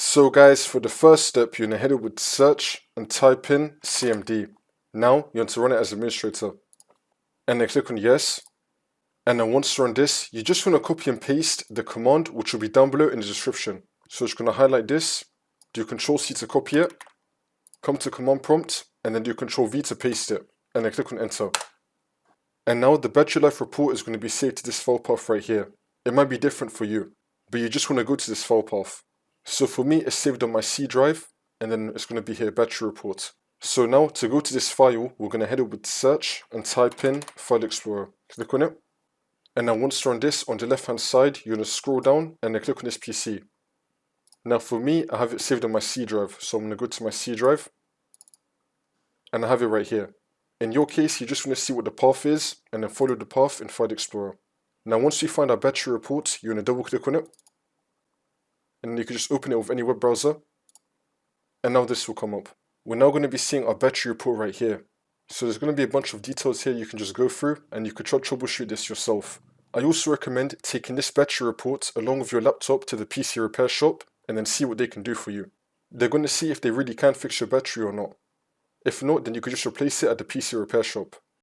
So guys, for the first step, you're going to head over to search and type in CMD. Now, you want to run it as administrator. And then click on yes. And then once you run this, you just want to copy and paste the command, which will be down below in the description. So it's going to highlight this, do Ctrl-C to copy it, come to command prompt, and then do Ctrl-V to paste it. And then click on enter. And now the battery life report is going to be saved to this file path right here. It might be different for you, but you just want to go to this file path. So for me, it's saved on my C drive, and then it's going to be here, battery report. So now to go to this file, we're going to head over to search and type in File Explorer. Click on it. And now once you're on this, on the left hand side, you're going to scroll down and then click on this PC. Now for me, I have it saved on my C drive. So I'm going to go to my C drive. And I have it right here. In your case, you just want to see what the path is and then follow the path in File Explorer. Now once you find our battery report, you're going to double click on it. And then you can just open it with any web browser. And now this will come up. We're now going to be seeing our battery report right here. So there's going to be a bunch of details here you can just go through and you could try to troubleshoot this yourself. I also recommend taking this battery report along with your laptop to the PC repair shop and then see what they can do for you. They're going to see if they really can fix your battery or not. If not, then you could just replace it at the PC repair shop.